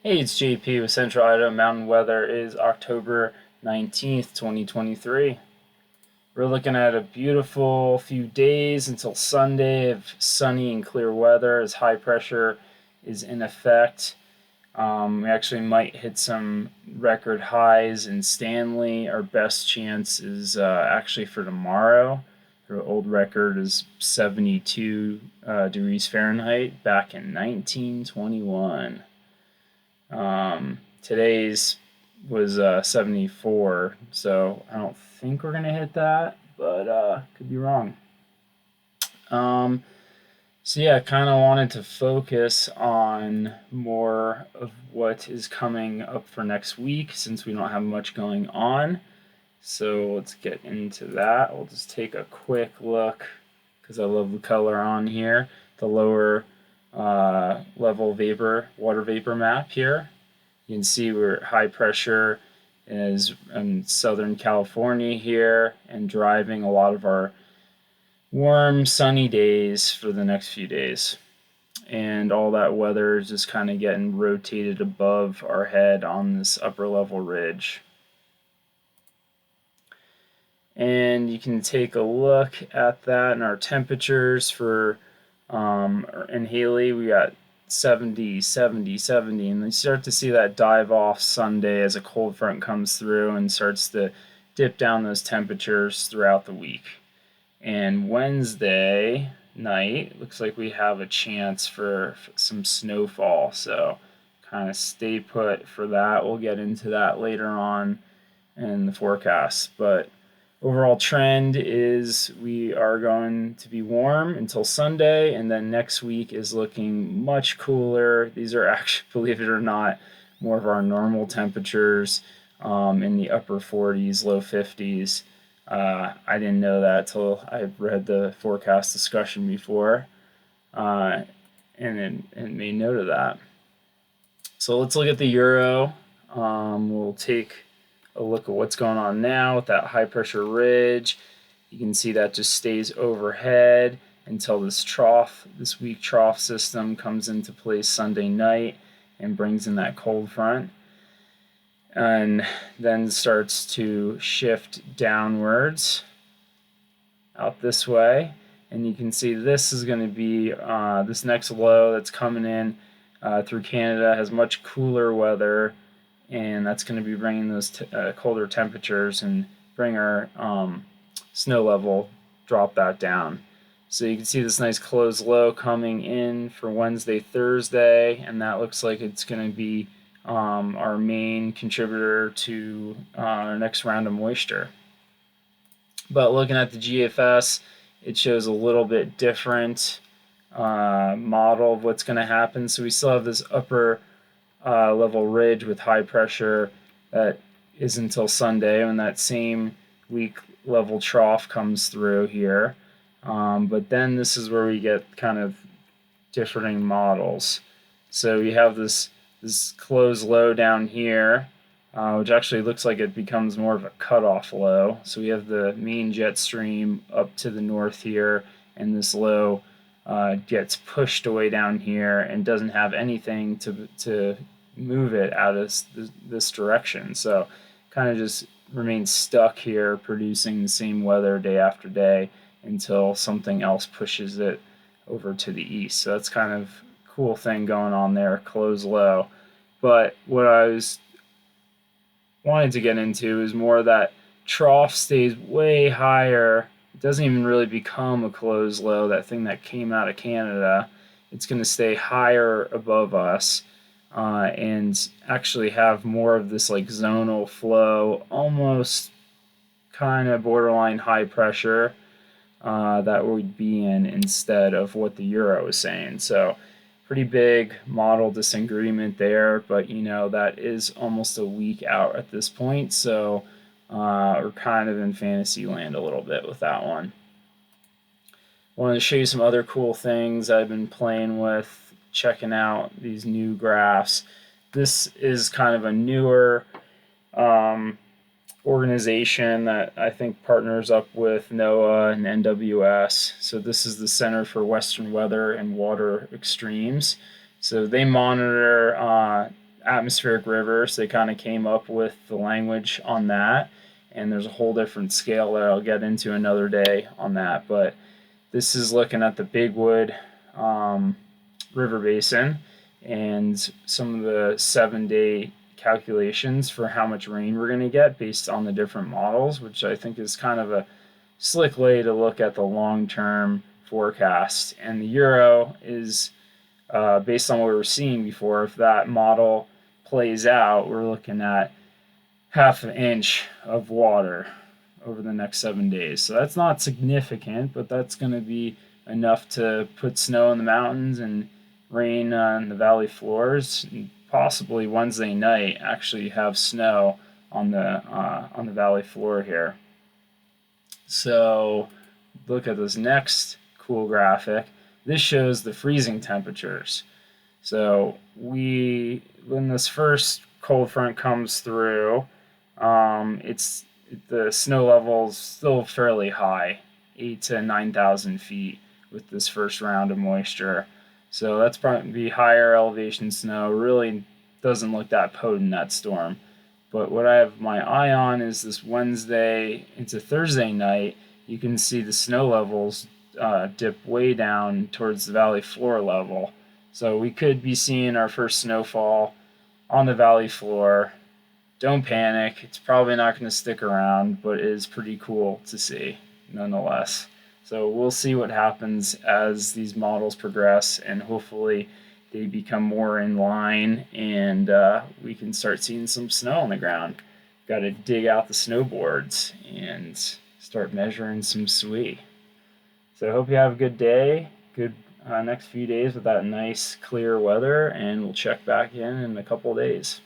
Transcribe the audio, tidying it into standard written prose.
Hey, it's JP with Central Idaho Mountain Weather. It is October 19th, 2023. We're looking at a beautiful few days until Sunday of sunny and clear weather as high pressure is in effect. We actually might hit some record highs in Stanley. Our best chance is actually for tomorrow. The old record is 72 degrees Fahrenheit back in 1921. Today's was 74, so I don't think we're gonna hit that, but could be wrong. Um, so yeah, kind of wanted to focus on more of what is coming up for next week since we don't have much going on. So let's get into that. We'll just take a quick look because I love the color on here. The lower level water vapor map here. You can see we're high pressure is in Southern California here and driving a lot of our warm, sunny days for the next few days. And all that weather is just kind of getting rotated above our head on this upper level ridge. And you can take a look at that and our temperatures for in Haley, we got 70, 70, 70, and you start to see that dive off Sunday as a cold front comes through and starts to dip down those temperatures throughout the week. And Wednesday night looks like we have a chance for some snowfall, so kind of stay put for that. We'll get into that later on in the forecast, but overall trend is we are going to be warm until Sunday, and then next week is looking much cooler. These are actually, believe it or not, more of our normal temperatures in the upper 40s, low 50s. I didn't know that till I read the forecast discussion before and made note of that. So let's look at the euro. We'll take a look at what's going on now with that high pressure ridge. You can see that just stays overhead until this weak trough system comes into place Sunday night and brings in that cold front and then starts to shift downwards out this way. And you can see this is going to be this next low that's coming in through Canada has much cooler weather, and that's going to be bringing those colder temperatures and bring our snow level, drop that down. So you can see this nice closed low coming in for Wednesday, Thursday, and that looks like it's going to be our main contributor to our next round of moisture. But looking at the GFS, it shows a little bit different model of what's going to happen. So we still have this upper level ridge with high pressure that is until Sunday when that same weak level trough comes through here. But then this is where we get kind of differing models. So you have this closed low down here, which actually looks like it becomes more of a cutoff low. So we have the main jet stream up to the north here, and this low gets pushed away down here and doesn't have anything to move it out of this direction. So kind of just remains stuck here producing the same weather day after day until something else pushes it over to the east. So that's kind of a cool thing going on there, close low. But what I was wanted to get into is more that trough stays way higher. It doesn't even really become a closed low, that thing that came out of Canada. It's going to stay higher above us and actually have more of this like zonal flow, almost kind of borderline high pressure that we'd be in instead of what the euro is saying. So pretty big model disagreement there, but that is almost a week out at this point, so we're kind of in fantasy land a little bit with that one. I wanted to show you some other cool things I've been playing with, checking out these new graphs. This is kind of a newer organization that I think partners up with NOAA and NWS. So this is the Center for Western Weather and Water Extremes. So they monitor atmospheric river, so they kind of came up with the language on that. And there's a whole different scale that I'll get into another day on that. But this is looking at the Bigwood River Basin and some of the 7-day calculations for how much rain we're going to get based on the different models, which I think is kind of a slick way to look at the long-term forecast. And the Euro is based on what we were seeing before. If that model plays out, we're looking at half an inch of water over the next 7 days. So that's not significant, but that's going to be enough to put snow in the mountains and rain on the valley floors. And possibly Wednesday night actually have snow on the valley floor here. So look at this next cool graphic. This shows the freezing temperatures. So when this first cold front comes through, the snow level's still fairly high, 8 to 9,000 feet with this first round of moisture. So that's probably higher elevation snow. Really doesn't look that potent, that storm. But what I have my eye on is this Wednesday into Thursday night. You can see the snow levels dip way down towards the valley floor level. So we could be seeing our first snowfall on the valley floor. Don't panic. It's probably not going to stick around, but it is pretty cool to see nonetheless. So we'll see what happens as these models progress, and hopefully they become more in line and we can start seeing some snow on the ground. Got to dig out the snowboards and start measuring some SWE. So I hope you have a good day, good next few days with that nice clear weather, and we'll check back in a couple of days.